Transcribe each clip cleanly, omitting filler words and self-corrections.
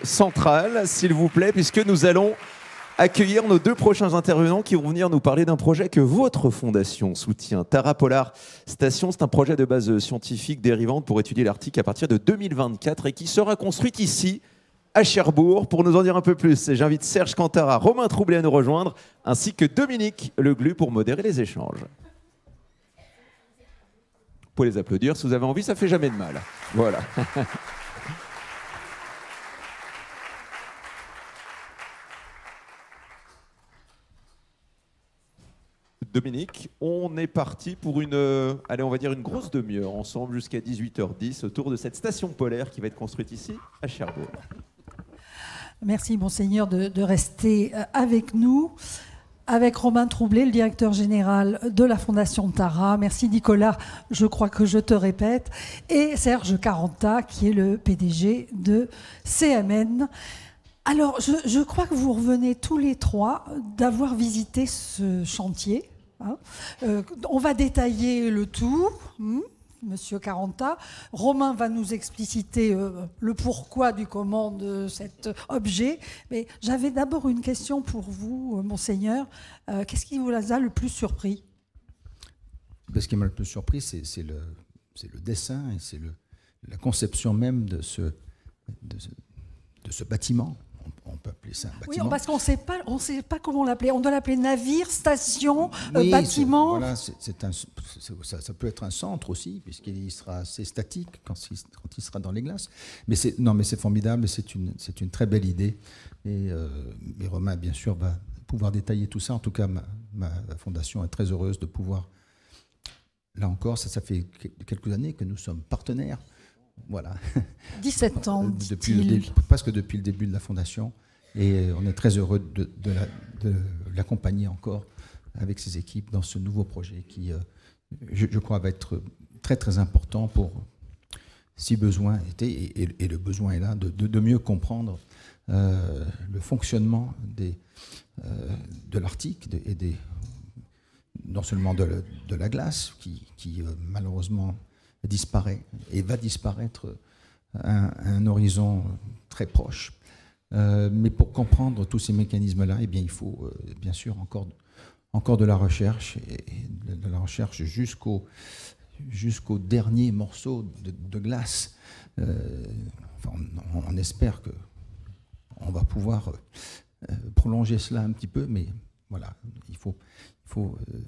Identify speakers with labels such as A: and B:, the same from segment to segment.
A: Centrale, s'il vous plaît, puisque nous allons accueillir nos deux prochains intervenants qui vont venir nous parler d'un projet que votre fondation soutient. Tara Polar Station, c'est un projet de base scientifique dérivante pour étudier l'Arctique à partir de 2024 et qui sera construite ici, à Cherbourg. Pour nous en dire un peu plus, j'invite Serge Cantara, Romain Troublé à nous rejoindre, ainsi que Dominique Leglu pour modérer les échanges. Vous pouvez les applaudir si vous avez envie, ça fait jamais de mal. Voilà. Dominique, on est parti pour allez, on va dire une grosse demi-heure ensemble jusqu'à 18h10 autour de cette station polaire qui va être construite ici à Cherbourg.
B: Merci Monseigneur de rester avec nous, avec Romain Troublé, le directeur général de la Fondation Tara. Merci Nicolas, je crois que je te répète. Et Serge Caranta, qui est le PDG de CMN. Alors, je crois que vous revenez tous les trois d'avoir visité ce chantier. On va détailler le tout, Monsieur Caranta. Romain va nous expliciter le pourquoi du comment de cet objet. Mais j'avais d'abord une question pour vous, Monseigneur. Qu'est-ce qui vous a le plus surpris?
C: Ce qui m'a le plus surpris, c'est le dessin et c'est la conception même de ce bâtiment. On peut appeler ça un bâtiment.
B: Oui, parce qu'on ne sait pas comment l'appeler. On doit l'appeler navire, station, oui, bâtiment.
C: Voilà, ça peut être un centre aussi, puisqu'il sera assez statique quand il sera dans les glaces. Mais c'est formidable, c'est une très belle idée. Et Romain, bien sûr, va pouvoir détailler tout ça. En tout cas, ma fondation est très heureuse de pouvoir... Là encore, ça fait quelques années que nous sommes partenaires. Voilà.
B: 17 ans,
C: presque depuis le début de la fondation. Et on est très heureux de l'accompagner encore avec ses équipes dans ce nouveau projet qui, je crois, va être très très important pour, si besoin était, et le besoin est là, de mieux comprendre le fonctionnement de l'Arctique et non seulement de la glace qui malheureusement disparaît et va disparaître à un horizon très proche. Mais pour comprendre tous ces mécanismes-là, eh bien, il faut bien sûr encore de la recherche, et de la recherche jusqu'au dernier morceau de glace. On espère qu'on va pouvoir prolonger cela un petit peu, mais voilà, il faut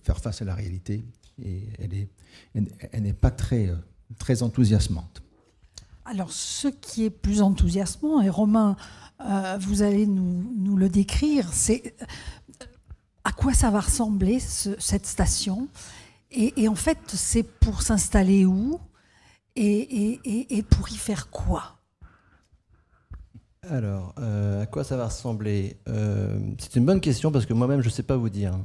C: faire face à la réalité. Et elle n'est pas très enthousiasmante.
B: Alors, ce qui est plus enthousiasmant, et Romain, vous allez nous le décrire, c'est à quoi ça va ressembler, cette station. Et en fait, c'est pour s'installer où et pour y faire quoi?
D: Alors, à quoi ça va ressembler? C'est une bonne question parce que moi-même, je ne sais pas vous dire.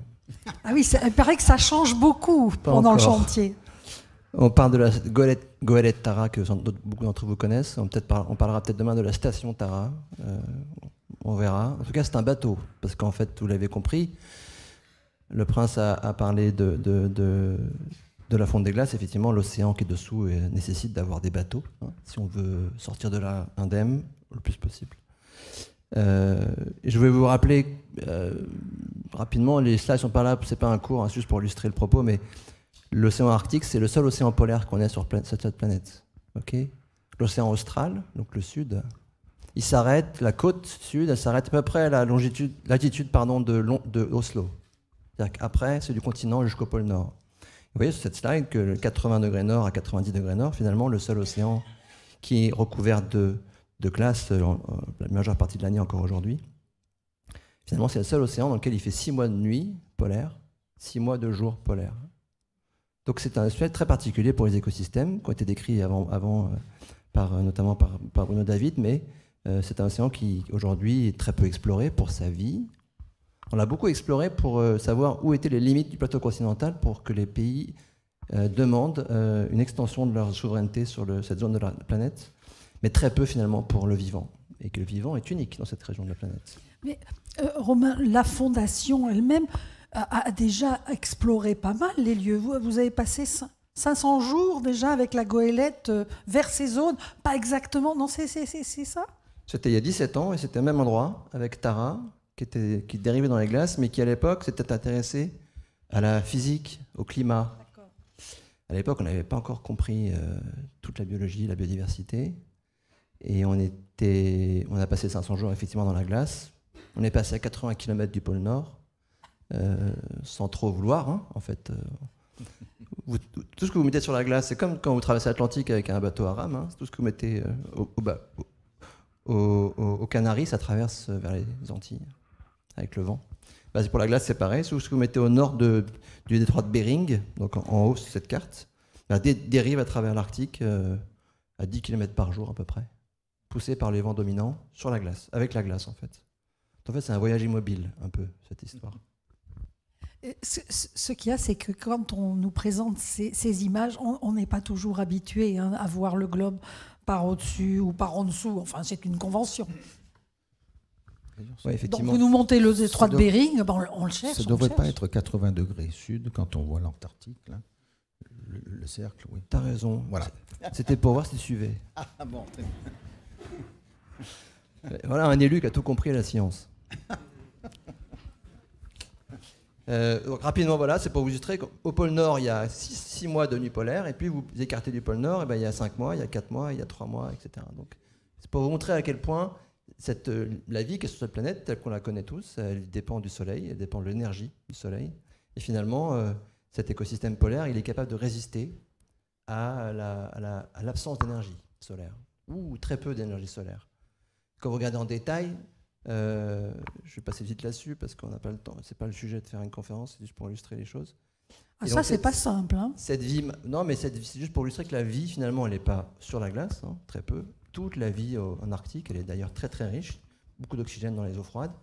B: Ah oui, il paraît que ça change beaucoup pendant le chantier.
D: On parle de la goélette Tara, que beaucoup d'entre vous connaissent. On parlera peut-être demain de la station Tara. On verra. En tout cas, c'est un bateau. Parce qu'en fait, vous l'avez compris, le prince a parlé de la fonte des glaces. Effectivement, l'océan qui est dessous nécessite d'avoir des bateaux, si on veut sortir de là indemne le plus possible. Je vais vous rappeler rapidement, les slides sont pas là, c'est pas un cours, juste pour illustrer le propos, mais l'océan Arctique, c'est le seul océan polaire qu'on ait sur cette planète. Okay, l'océan austral, donc le sud, il s'arrête, la côte sud, elle s'arrête à peu près à la latitude de Oslo. C'est-à-dire qu'après, c'est du continent jusqu'au pôle nord. Vous voyez sur cette slide que le 80 degrés nord à 90 degrés nord, finalement, le seul océan qui est recouvert de glace la majeure partie de l'année encore aujourd'hui. Finalement, c'est le seul océan dans lequel il fait 6 mois de nuit polaire, 6 mois de jour polaire. Donc c'est un sujet très particulier pour les écosystèmes, qui ont été décrits notamment par Bruno David, mais c'est un océan qui aujourd'hui est très peu exploré pour sa vie. On l'a beaucoup exploré pour savoir où étaient les limites du plateau continental pour que les pays demandent une extension de leur souveraineté sur cette zone de la planète, mais très peu finalement pour le vivant, et que le vivant est unique dans cette région de la planète.
B: Mais Romain, la fondation elle-même a déjà exploré pas mal les lieux. Vous avez passé 500 jours déjà avec la goélette vers ces zones. Pas exactement, non, c'est ça?
D: C'était il y a 17 ans et c'était au même endroit avec Tara qui dérivait dans les glaces, mais qui à l'époque s'était intéressé à la physique, au climat. À l'époque, on n'avait pas encore compris toute la biologie, la biodiversité. Et on a passé 500 jours effectivement dans la glace. On est passé à 80 km du pôle Nord, sans trop vouloir, hein, en fait. Tout ce que vous mettez sur la glace, c'est comme quand vous traversez l'Atlantique avec un bateau à rame. Hein, tout ce que vous mettez aux Canaries, ça traverse vers les Antilles, avec le vent. Bah, pour la glace, c'est pareil. Tout ce que vous mettez au nord du détroit de Bering, donc en haut sur cette carte, bah, dérive à travers l'Arctique à 10 km par jour à peu près, poussé par les vents dominants sur la glace, avec la glace en fait. En fait, c'est un voyage immobile, un peu, cette histoire.
B: Ce qu'il y a, c'est que quand on nous présente ces images, on n'est pas toujours habitué à voir le globe par au-dessus ou par en dessous. Enfin, c'est une convention.
D: Ouais,
B: donc vous nous montez le détroit de Bering, ben on le cherche.
C: Ça ne devrait pas être 80 degrés sud quand on voit l'Antarctique, là. Le cercle, oui.
D: T'as raison.
C: Voilà.
D: C'était pour voir si tu suivais.
C: Ah bon, très bien.
D: Voilà un élu qui a tout compris à la science. Donc rapidement, voilà, c'est pour vous illustrer qu'au pôle Nord, il y a 6 mois de nuit polaire, et puis vous écartez du pôle Nord, et ben, il y a 5 mois, il y a 4 mois, il y a 3 mois, etc. Donc, c'est pour vous montrer à quel point la vie qui est sur cette planète, telle qu'on la connaît tous, elle dépend du Soleil, elle dépend de l'énergie du Soleil. Et finalement, cet écosystème polaire, il est capable de résister à l'absence d'énergie solaire, ou très peu d'énergie solaire. Quand vous regardez en détail, je vais passer vite là-dessus parce qu'on n'a pas le temps, c'est pas le sujet de faire une conférence, c'est juste pour illustrer les choses.
B: Ah, ça, c'est pas simple. Hein.
D: Cette vie, non, mais c'est juste pour illustrer que la vie, finalement, elle n'est pas sur la glace, hein, très peu. Toute la vie en Arctique, elle est d'ailleurs très très riche, beaucoup d'oxygène dans les eaux froides,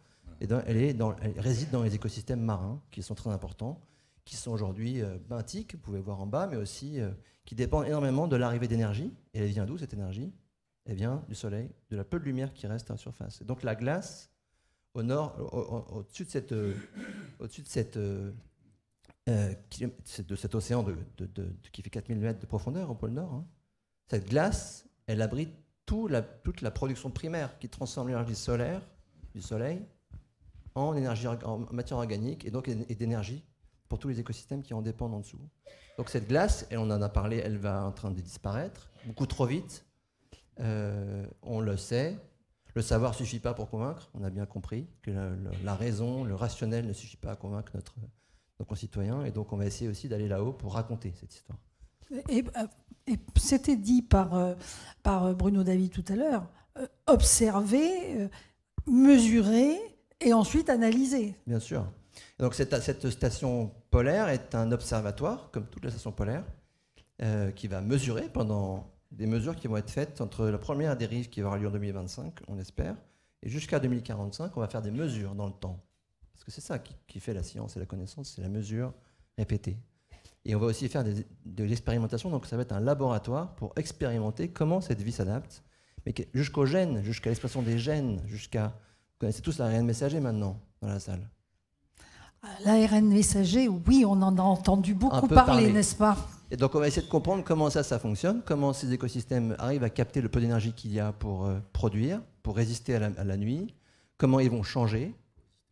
D: et elle réside dans les écosystèmes marins qui sont très importants, qui sont aujourd'hui benthiques, vous pouvez voir en bas, mais aussi qui dépendent énormément de l'arrivée d'énergie. Et elle vient d'où cette énergie ? Elle vient du soleil, de la peu de lumière qui reste à la surface. Et donc la glace, au nord, au-dessus de cet océan qui fait 4000 mètres de profondeur au pôle Nord, hein, cette glace, elle abrite toute la production primaire qui transforme l'énergie solaire du soleil en matière organique et donc et d'énergie pour tous les écosystèmes qui en dépendent en dessous. Donc cette glace, et on en a parlé, elle va en train de disparaître beaucoup trop vite. On le sait. Le savoir ne suffit pas pour convaincre. On a bien compris que la raison, le rationnel ne suffit pas à convaincre nos concitoyens. Et donc on va essayer aussi d'aller là-haut pour raconter cette histoire.
B: Et c'était dit par Bruno David tout à l'heure, observer, mesurer et ensuite analyser.
D: Bien sûr. Et donc cette station polaire est un observatoire, comme toutes les stations polaires, qui va mesurer pendant des mesures qui vont être faites entre la première dérive qui va avoir lieu en 2025, on espère, et jusqu'à 2045, on va faire des mesures dans le temps. Parce que c'est ça qui fait la science et la connaissance, c'est la mesure répétée. Et on va aussi faire de l'expérimentation, donc ça va être un laboratoire pour expérimenter comment cette vie s'adapte, mais jusqu'aux gènes, jusqu'à l'expression des gènes, vous connaissez tous l'ARN messager maintenant dans la salle.
B: L'ARN messager, oui, on en a entendu beaucoup parler, n'est-ce pas ?
D: Et donc on va essayer de comprendre comment ça fonctionne, comment ces écosystèmes arrivent à capter le peu d'énergie qu'il y a pour produire, pour résister à la nuit, comment ils vont changer.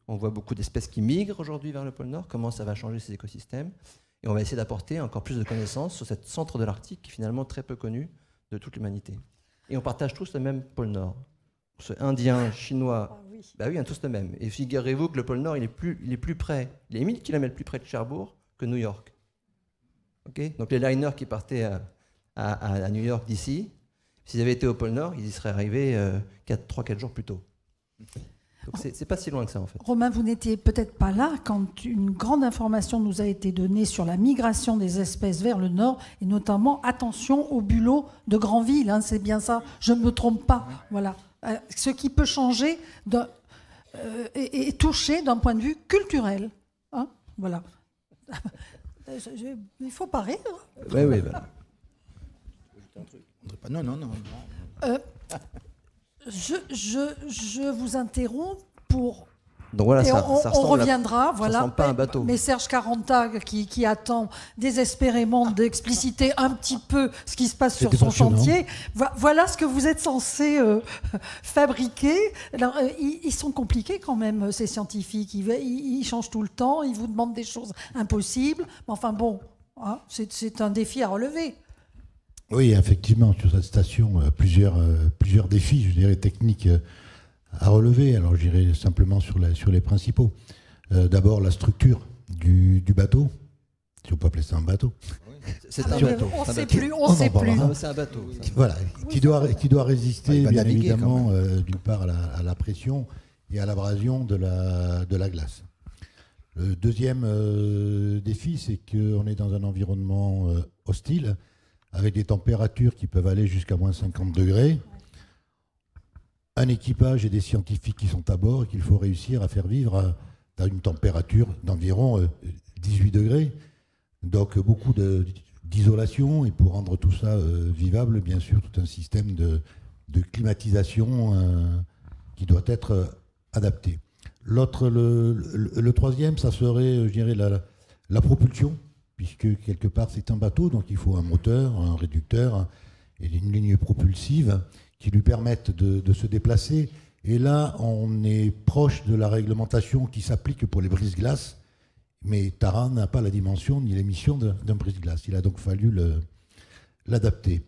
D: On voit beaucoup d'espèces qui migrent aujourd'hui vers le pôle Nord, comment ça va changer ces écosystèmes. Et on va essayer d'apporter encore plus de connaissances sur cette centre de l'Arctique qui est finalement très peu connu de toute l'humanité. Et on partage tous le même pôle Nord. Indien, chinois, bah oui, on a tous le même. Et figurez-vous que le pôle Nord, il est plus près, il est 1000 km plus près de Cherbourg que New York. Okay, donc les liners qui partaient à New York d'ici, s'ils avaient été au pôle Nord, ils y seraient arrivés 3-4 jours plus tôt. Donc c'est pas si loin que ça en fait.
B: Romain, vous n'étiez peut-être pas là quand une grande information nous a été donnée sur la migration des espèces vers le Nord, et notamment attention aux bulots de Granville, hein, c'est bien ça, je ne me trompe pas. Voilà. Ce qui peut changer et toucher d'un point de vue culturel. Hein, voilà. Il ne faut pas rire.
D: Oui, oui. Bah.
C: Non.
B: Je vous interromps pour
D: Donc voilà,
B: Et
D: ça
B: on
D: ressemble
B: reviendra, voilà.
D: ressemble pas à un bateau.
B: Mais Serge Caranta, qui attend désespérément d'expliciter un petit peu ce qui se passe sur son chantier, voilà ce que vous êtes censé fabriquer. Alors, ils sont compliqués quand même, ces scientifiques. Ils changent tout le temps, ils vous demandent des choses impossibles. Mais enfin bon, hein, c'est un défi à relever.
E: Oui, effectivement, sur cette station, plusieurs défis, je dirais, techniques à relever. Alors, je dirais simplement sur les principaux. D'abord, la structure du bateau, si on peut appeler ça un bateau.
D: C'est
B: Ah
D: un
B: mais
D: bateau.
B: on
D: C'est un
B: sait
D: bateau.
B: plus, on sait plus.
D: Non, mais c'est un bateau.
E: Voilà, qui doit résister,
C: Il va
E: bien
C: naviguer,
E: évidemment, d'une part à la pression et à l'abrasion de la glace. Le deuxième défi, c'est qu'on est dans un environnement hostile, avec des températures qui peuvent aller jusqu'à moins 50 degrés. Un équipage et des scientifiques qui sont à bord et qu'il faut réussir à faire vivre à une température d'environ 18 degrés. Donc beaucoup d'isolation, et pour rendre tout ça vivable, bien sûr, tout un système de climatisation qui doit être adapté. Le troisième, ça serait, je dirais, la propulsion, puisque quelque part c'est un bateau, donc il faut un moteur, un réducteur et une ligne propulsive qui lui permettent de se déplacer. Et là, on est proche de la réglementation qui s'applique pour les brise-glaces, mais Tara n'a pas la dimension ni l'émission d'un brise-glace. Il a donc fallu l'adapter.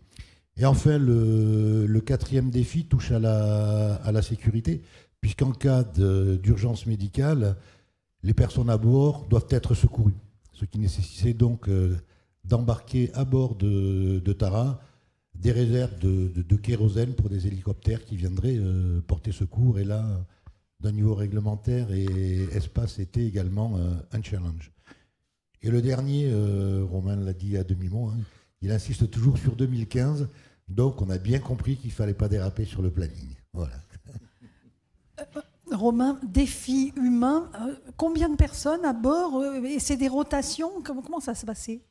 E: Et enfin, le quatrième défi touche à la sécurité, puisqu'en cas d'urgence médicale, les personnes à bord doivent être secourues, ce qui nécessitait donc d'embarquer à bord de Tara des réserves de kérosène pour des hélicoptères qui viendraient porter secours. Et là, d'un niveau réglementaire et espace, c'était également un challenge. Et le dernier, Romain l'a dit à demi-mot, hein, il insiste toujours sur 2015, donc on a bien compris qu'il ne fallait pas déraper sur le planning. Voilà.
B: Romain, défi humain, combien de personnes à bord et c'est des rotations, comment ça se passait?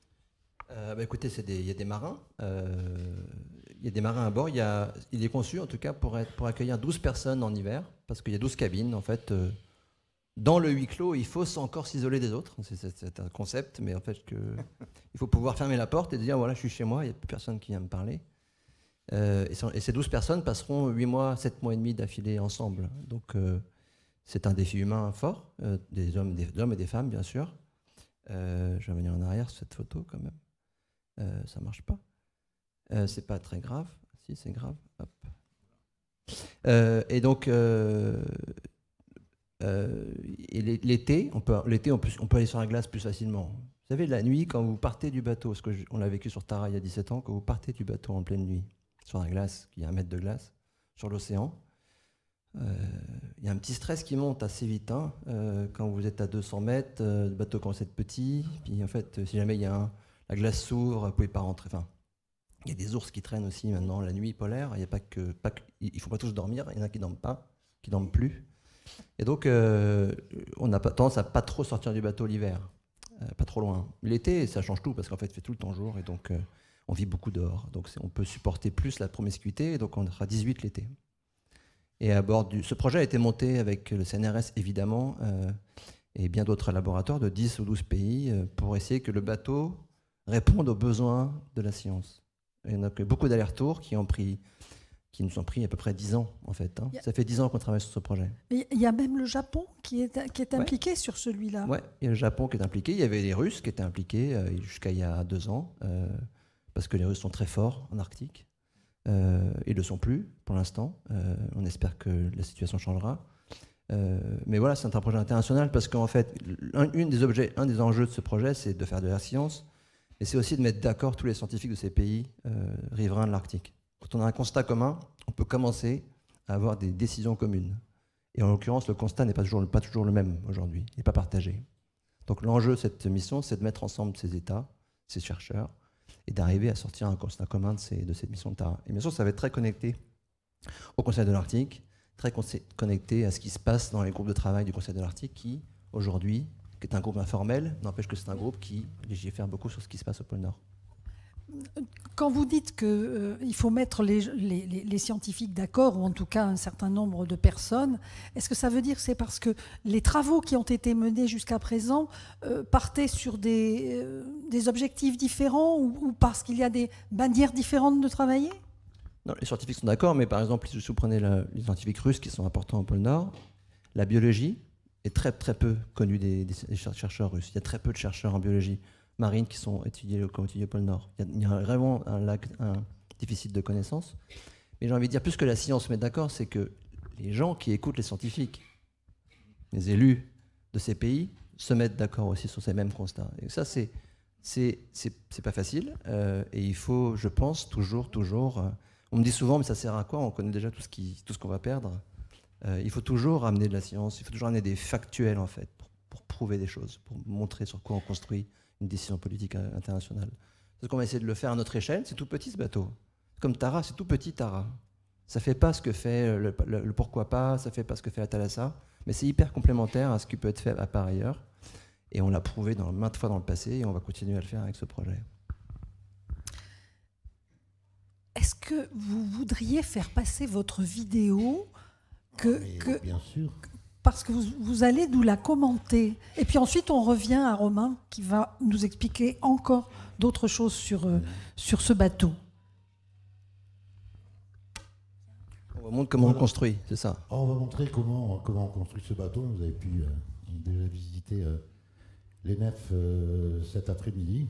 D: Écoutez, il y a des marins. Il y a des marins à bord. Il est conçu, en tout cas, pour accueillir 12 personnes en hiver, parce qu'il y a 12 cabines. En fait, dans le huis clos, il faut encore s'isoler des autres. C'est un concept, mais en fait, il faut pouvoir fermer la porte et dire, voilà, je suis chez moi, il n'y a plus personne qui vient me parler. Et ces 12 personnes passeront 8 mois, 7 mois et demi d'affilée ensemble. Donc, c'est un défi humain fort, des hommes et des femmes, bien sûr. Je vais revenir en arrière sur cette photo, quand même. Ça marche pas. C'est pas très grave. Si, c'est grave. Hop. Et donc, l'été, on peut aller sur la glace plus facilement. Vous savez, la nuit, quand vous partez du bateau, parce qu'on l'a vécu sur Tara il y a 17 ans, quand vous partez du bateau en pleine nuit, sur la glace, qui est 1 mètre de glace, sur l'océan, il y a un petit stress qui monte assez vite. Hein, quand vous êtes à 200 mètres, le bateau commence à être petit, puis en fait, si jamais la glace s'ouvre, vous ne pouvez pas rentrer. Enfin, il y a des ours qui traînent aussi maintenant la nuit polaire. Il ne faut pas tous dormir. Il y en a qui ne dorment pas, qui ne dorment plus. Et donc, on a tendance à pas trop sortir du bateau l'hiver, pas trop loin. L'été, ça change tout parce qu'en fait, il fait tout le temps jour et donc on vit beaucoup dehors. Donc, on peut supporter plus la promiscuité et donc on sera 18 l'été. Et à bord ce projet a été monté avec le CNRS évidemment et bien d'autres laboratoires de 10 ou 12 pays pour essayer que le bateau réponde aux besoins de la science. Il y en a beaucoup d'allers-retours qui nous ont pris à peu près 10 ans en fait. Hein. Ça fait 10 ans qu'on travaille sur ce projet.
B: Il y a même le Japon qui est impliqué sur celui-là.
D: Oui, il y a le Japon qui est impliqué. Il y avait les Russes qui étaient impliqués jusqu'à il y a 2 ans parce que les Russes sont très forts en Arctique. Ils ne le sont plus pour l'instant. On espère que la situation changera. Mais voilà, c'est un projet international parce qu'en fait, un des enjeux de ce projet, c'est de faire de la science, mais c'est aussi de mettre d'accord tous les scientifiques de ces pays riverains de l'Arctique. Quand on a un constat commun, on peut commencer à avoir des décisions communes. Et en l'occurrence, le constat n'est pas toujours le même aujourd'hui, il n'est pas partagé. Donc l'enjeu de cette mission, c'est de mettre ensemble ces États, ces chercheurs, et d'arriver à sortir un constat commun de cette mission de Tara. Et bien sûr, ça va être très connecté au Conseil de l'Arctique, très connecté à ce qui se passe dans les groupes de travail du Conseil de l'Arctique, qui, aujourd'hui, qui est un groupe informel, n'empêche que c'est un groupe qui légifère beaucoup sur ce qui se passe au pôle Nord.
B: Quand vous dites qu'il faut mettre les scientifiques d'accord, ou en tout cas un certain nombre de personnes, est-ce que ça veut dire que c'est parce que les travaux qui ont été menés jusqu'à présent partaient sur des objectifs différents, ou parce qu'il y a des manières différentes de travailler?
D: Non, les scientifiques sont d'accord, mais par exemple, si vous prenez les scientifiques russes qui sont importants au pôle Nord, la biologie est très très peu connue des chercheurs russes. Il y a très peu de chercheurs en biologie marine qui sont étudiés au pôle Nord. Il y a vraiment un déficit de connaissances. Mais j'ai envie de dire, plus que la science se met d'accord, c'est que les gens qui écoutent les scientifiques, les élus de ces pays, se mettent d'accord aussi sur ces mêmes constats. Et ça, c'est pas facile. Et il faut, je pense, toujours... on me dit souvent, mais ça sert à quoi? On connaît déjà tout ce qu'on va perdre. Il faut toujours amener de la science, il faut toujours amener des factuels, en fait, pour prouver des choses, pour montrer sur quoi on construit une décision politique internationale. C'est ce qu'on va essayer de le faire à notre échelle. C'est tout petit, ce bateau. Comme Tara, c'est tout petit, Tara. Ça ne fait pas ce que fait le pourquoi pas, ça ne fait pas ce que fait la Thalassa, mais c'est hyper complémentaire à ce qui peut être fait par ailleurs. Et on l'a prouvé maintes fois dans le passé, et on va continuer à le faire avec ce projet.
B: Est-ce que vous voudriez faire passer votre vidéo
E: Bien sûr.
B: Parce que vous allez nous la commenter. Et puis ensuite, on revient à Romain qui va nous expliquer encore d'autres choses sur ce bateau.
D: On va montrer comment on construit, c'est ça.
E: On va montrer comment on construit ce bateau. Vous avez pu déjà visiter les nefs cet après-midi.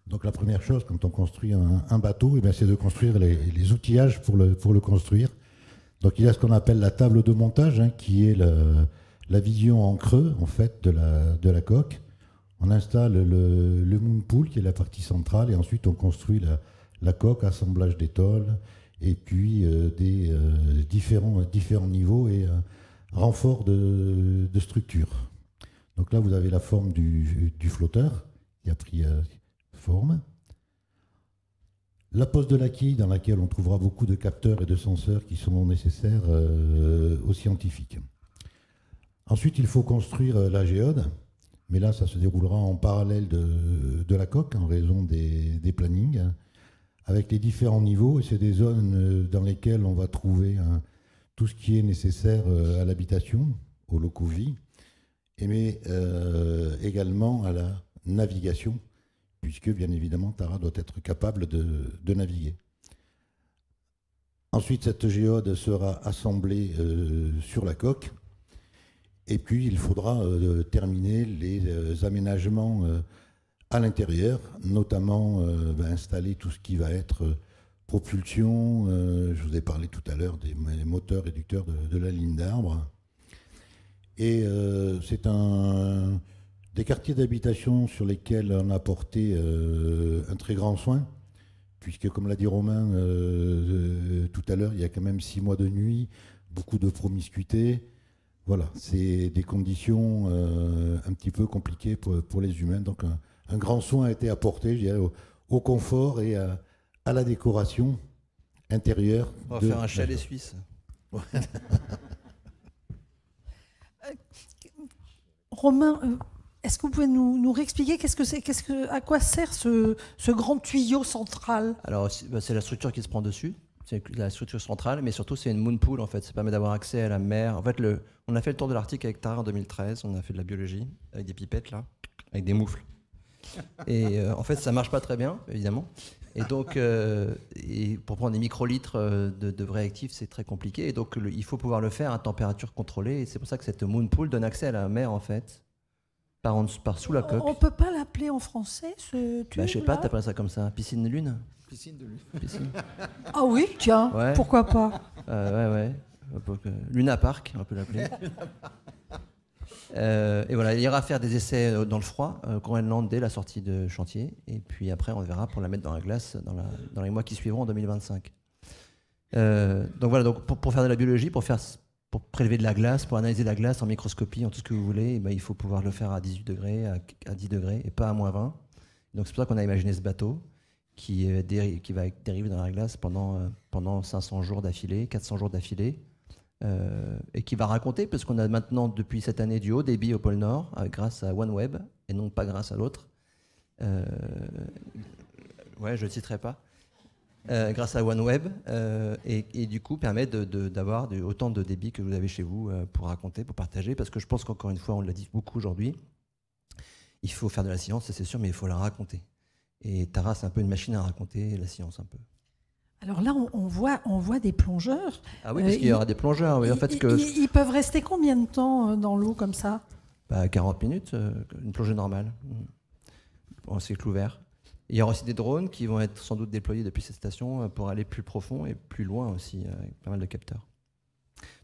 E: Donc la première chose, quand on construit un bateau, c'est de construire les outillages pour le construire. Donc il y a ce qu'on appelle la table de montage, qui est la vision en creux en fait de la coque. On installe le moon pool qui est la partie centrale, et ensuite on construit la coque, assemblage des tôles, et puis des différents niveaux et renfort de structure. Donc là vous avez la forme du flotteur qui a pris forme. La pose de la quille dans laquelle on trouvera beaucoup de capteurs et de senseurs qui sont nécessaires aux scientifiques. Ensuite, il faut construire la géode, mais là, ça se déroulera en parallèle de la coque en raison des plannings, avec les différents niveaux, et c'est des zones dans lesquelles on va trouver tout ce qui est nécessaire à l'habitation, aux locaux vie, mais également à la navigation, puisque bien évidemment Tara doit être capable de naviguer. Ensuite, cette géode sera assemblée sur la coque, et puis il faudra terminer les aménagements à l'intérieur, notamment installer tout ce qui va être propulsion. Je vous ai parlé tout à l'heure des moteurs réducteurs de la ligne d'arbre. Et c'est des quartiers d'habitation sur lesquels on a porté un très grand soin, puisque, comme l'a dit Romain tout à l'heure, il y a quand même 6 mois de nuit, beaucoup de promiscuité. Voilà, c'est des conditions un petit peu compliquées pour les humains. Donc un grand soin a été apporté, je dirais, au confort et à la décoration intérieure.
D: On va faire un chalet suisse.
B: Romain, est-ce que vous pouvez nous réexpliquer à quoi sert ce grand tuyau central?
D: Alors, c'est la structure qui se prend dessus. C'est la structure centrale, mais surtout c'est une moon pool en fait. Ça permet d'avoir accès à la mer. En fait, on a fait le tour de l'Arctique avec Tara en 2013. On a fait de la biologie avec des pipettes là, avec des moufles. Et en fait, ça marche pas très bien, évidemment. Et donc, pour prendre des microlitres de vrais actifs, c'est très compliqué. Et donc, il faut pouvoir le faire à température contrôlée. Et c'est pour ça que cette moon pool donne accès à la mer en fait, par sous la coque.
B: On peut pas l'appeler en français ce tube?
D: Je sais pas, t'appelles ça comme ça, piscine de lune?
C: Piscine de lune.
B: Ah oui, tiens,
D: ouais.
B: Pourquoi pas?
D: Ouais. Luna Park, on peut l'appeler. Et voilà, il ira faire des essais dans le froid, au Groenland dès la sortie de chantier. Et puis après, on verra pour la mettre dans la glace dans les mois qui suivront en 2025. Donc voilà, pour faire de la biologie, pour prélever de la glace, pour analyser la glace en microscopie, en tout ce que vous voulez, il faut pouvoir le faire à 18 degrés, à 10 degrés, et pas à moins 20. Donc c'est pour ça qu'on a imaginé ce bateau qui va dériver dans la glace pendant 500 jours d'affilée, 400 jours d'affilée, et qui va raconter, parce qu'on a maintenant depuis cette année du haut débit au pôle Nord, grâce à OneWeb, et non pas grâce à l'autre. ouais, je ne le citerai pas, grâce à OneWeb, et du coup permet d'avoir autant de débit que vous avez chez vous pour raconter, pour partager, parce que je pense qu'encore une fois, on l'a dit beaucoup aujourd'hui, il faut faire de la science, c'est sûr, mais il faut la raconter. Et Tara, c'est un peu une machine à raconter la science un peu.
B: Alors là, on voit des plongeurs.
D: Ah oui, parce qu'il y aura des plongeurs. Oui, en fait,
B: ils peuvent rester combien de temps dans l'eau comme ça?
D: 40 minutes, une plongée normale, en cycle ouvert. Il y aura aussi des drones qui vont être sans doute déployés depuis cette station pour aller plus profond et plus loin aussi, avec pas mal de capteurs.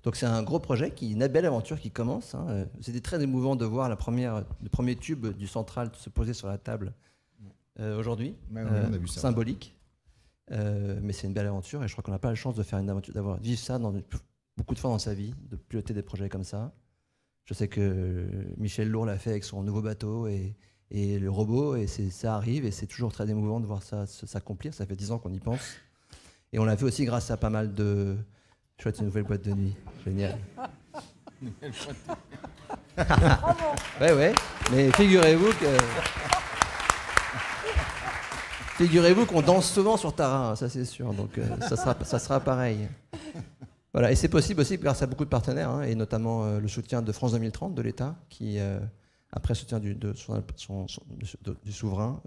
D: Donc c'est un gros projet, une belle aventure qui commence. Hein. C'était très émouvant de voir le premier tube du central se poser sur la table aujourd'hui,
C: Ouais, on a vu ça.
D: symbolique. Mais c'est une belle aventure et je crois qu'on n'a pas la chance de faire une aventure, vivre ça beaucoup de fois dans sa vie, de piloter des projets comme ça. Je sais que Michel Lourd l'a fait avec son nouveau bateau et le robot, et ça arrive, et c'est toujours très émouvant de voir ça s'accomplir. Ça fait 10 ans qu'on y pense. Et on l'a fait aussi grâce à pas mal de... Chouette, une nouvelle boîte de nuit. Génial. Ouais, mais figurez-vous qu'on danse souvent sur Tara, hein, ça c'est sûr, donc ça sera pareil. Voilà, et c'est possible aussi grâce à beaucoup de partenaires, hein, et notamment le soutien de France 2030 de l'État, qui, après le soutien du souverain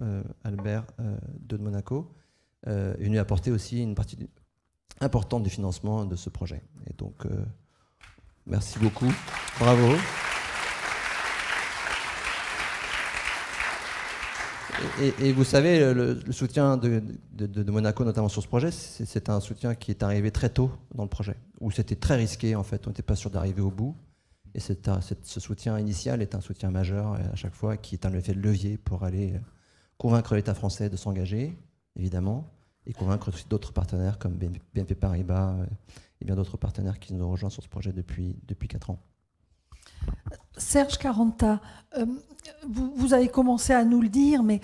D: Albert II de Monaco, est venu apporter aussi une partie importante du financement de ce projet. Et donc, merci beaucoup, bravo. Et vous savez, le soutien de Monaco, notamment sur ce projet, c'est un soutien qui est arrivé très tôt dans le projet, où c'était très risqué, en fait, on n'était pas sûr d'arriver au bout. Et ce soutien initial est un soutien majeur à chaque fois, qui est un effet de levier pour aller convaincre l'État français de s'engager, évidemment, et convaincre aussi d'autres partenaires comme BNP Paribas et bien d'autres partenaires qui nous ont rejoints sur ce projet depuis 4 ans.
B: Serge Caranta, vous avez commencé à nous le dire, mais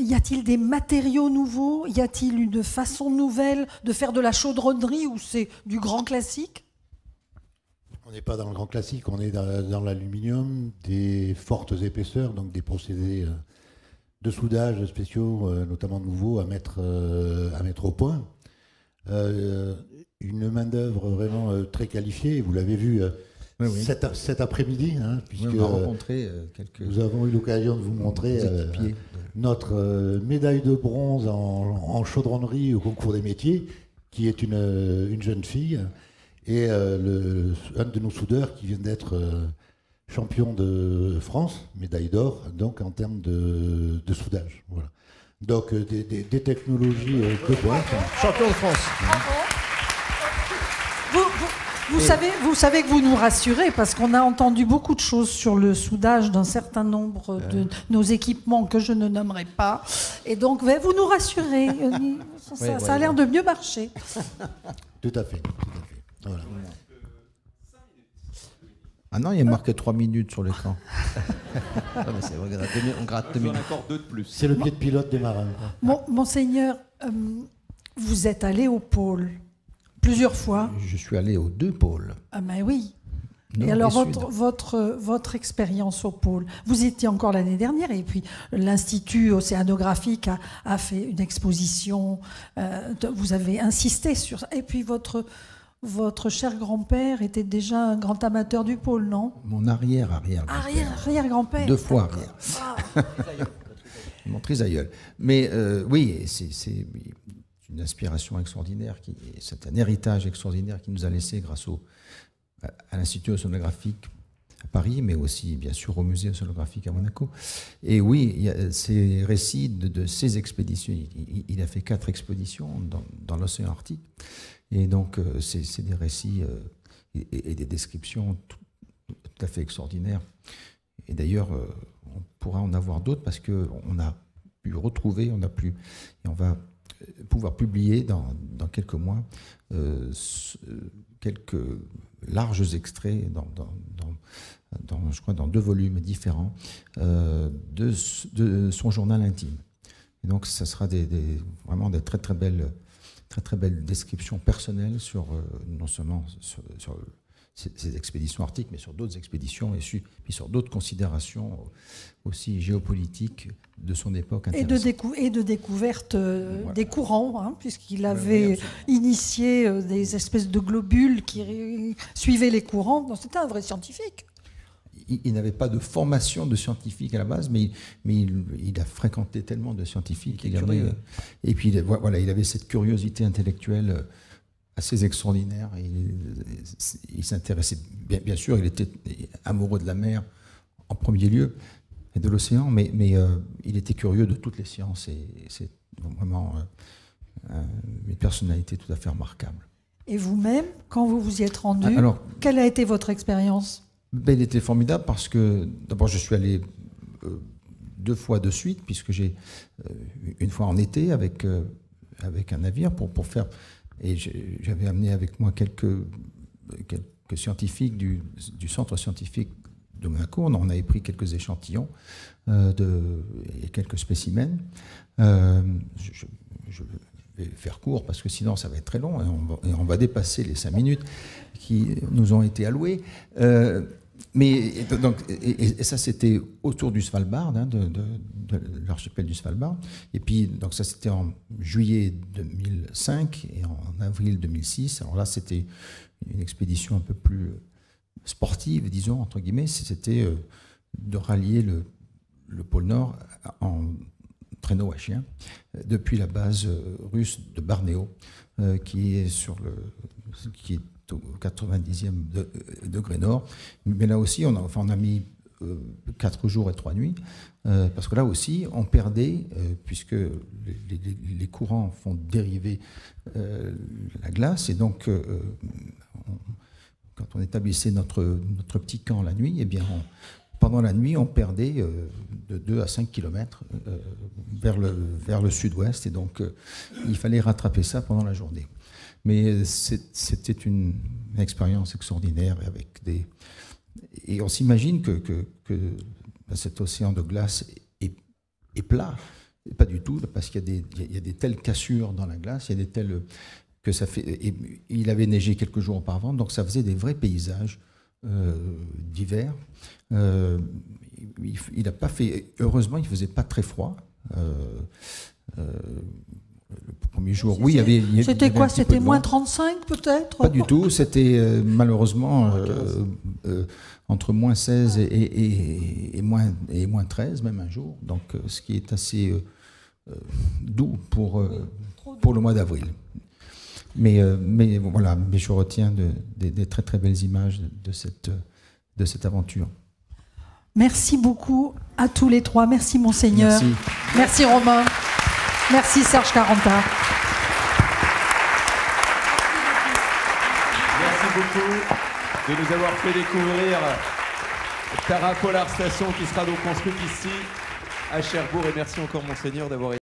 B: y a-t-il des matériaux nouveaux? Y a-t-il une façon nouvelle de faire de la chaudronnerie, ou c'est du grand classique?
E: On n'est pas dans le grand classique, on est dans l'aluminium, des fortes épaisseurs, donc des procédés de soudage spéciaux, notamment nouveaux, à mettre au point. Une main-d'œuvre vraiment très qualifiée, vous l'avez vu cet après-midi, hein, puisque
C: on a rencontré
E: nous avons eu l'occasion de vous montrer notre médaille de bronze en chaudronnerie au concours des métiers, qui est une jeune fille, et un de nos soudeurs qui vient d'être champion de France, médaille d'or, donc en termes de soudage. Voilà. Donc des technologies de pointe.
D: Champion de France.
B: Vous savez que vous nous rassurez, parce qu'on a entendu beaucoup de choses sur le soudage d'un certain nombre de nos équipements que je ne nommerai pas. Et donc, vous nous rassurez. Ça a l'air de mieux marcher.
E: Tout à fait. Voilà.
C: Ah non, il y a marqué 3 minutes sur l'écran.
D: On gratte 2 minutes.
A: Encore 2 de plus.
E: C'est le pied de pilote des marins.
B: Monseigneur, vous êtes allé au pôle plusieurs fois.
C: Je suis allé aux 2 pôles.
B: Ah ben oui.
C: Nord
B: et alors
C: et sud.
B: votre expérience au pôle, vous étiez encore l'année dernière, et puis l'Institut océanographique a fait une exposition, vous avez insisté sur ça, et puis votre cher grand-père était déjà un grand amateur du pôle, non?
C: Mon arrière-grand-père.
B: Arrière-grand-père.
C: 2 fois arrière. Mon trisaïeul. Mais oui, c'est une inspiration extraordinaire, c'est un héritage extraordinaire qui nous a laissé grâce à l'Institut océanographique à Paris, mais aussi bien sûr au musée océanographique à Monaco. Et oui, il y a ces récits de ces expéditions. Il a fait 4 expéditions dans l'océan Arctique. Et donc, c'est des récits et des descriptions tout à fait extraordinaires. Et d'ailleurs, on pourra en avoir d'autres, parce qu'on a pu retrouver, et on va pouvoir publier dans quelques mois quelques larges extraits je crois dans 2 volumes différents de son journal intime. Et donc, ça sera vraiment des très très belles descriptions personnelles sur non seulement ces expéditions arctiques, mais sur d'autres expéditions et puis sur d'autres considérations aussi géopolitiques de son époque.
B: Et de découverte des courants, hein, puisqu'il avait initié des espèces de globules qui suivaient les courants. Donc c'était un vrai scientifique.
C: Il n'avait pas de formation de scientifique à la base, mais il a fréquenté tellement de scientifiques. Et puis voilà, il avait cette curiosité intellectuelle assez extraordinaire. Il s'intéressait, bien sûr, il était amoureux de la mer en premier lieu et de l'océan, mais il était curieux de toutes les sciences et c'est vraiment une personnalité tout à fait remarquable.
B: Et vous-même, quand vous vous y êtes rendu, quelle a été votre expérience ?
C: Il était formidable parce que, d'abord, je suis allé 2 fois de suite, puisque j'ai une fois en été avec un navire pour faire... Et j'avais amené avec moi quelques scientifiques du centre scientifique de Monaco. On avait pris quelques échantillons et quelques spécimens. Je vais faire court parce que sinon ça va être très long et on va dépasser les 5 minutes qui nous ont été allouées. Et ça, c'était autour du Svalbard, hein, de l'archipel du Svalbard. Et puis, donc ça, c'était en juillet 2005 et en avril 2006. Alors là, c'était une expédition un peu plus sportive, disons, entre guillemets. C'était de rallier le pôle Nord en traîneau à chien depuis la base russe de Bornéo, qui est au 90e degré nord. Mais là aussi, on a mis 4 jours et 3 nuits, parce que là aussi, on perdait, puisque les courants font dériver la glace, et donc, quand on établissait notre petit camp la nuit, eh bien, pendant la nuit, on perdait de 2 à 5 km vers le sud-ouest, et donc il fallait rattraper ça pendant la journée. Mais c'était une expérience extraordinaire et on s'imagine que cet océan de glace est plat. Pas du tout, parce qu'il y a des telles cassures dans la glace, il y a des telles que ça fait. Et il avait neigé quelques jours auparavant, donc ça faisait des vrais paysages d'hiver. Il n'a pas fait. Heureusement, il faisait pas très froid. Le premier jour, oui, il y avait.
B: C'était quoi? C'était moins 35 peut-être?
C: Pas du tout. C'était malheureusement entre moins 16 et moins 13, même un jour. Donc, ce qui est assez doux pour le mois d'avril. Mais voilà, mais je retiens des très très belles images de cette aventure.
B: Merci beaucoup à tous les trois. Merci Monseigneur.
C: Merci.
B: Merci Romain. Merci Serge Caranta.
A: Merci beaucoup de nous avoir fait découvrir Tara Polar Station qui sera donc construite ici à Cherbourg. Et merci encore Monseigneur d'avoir été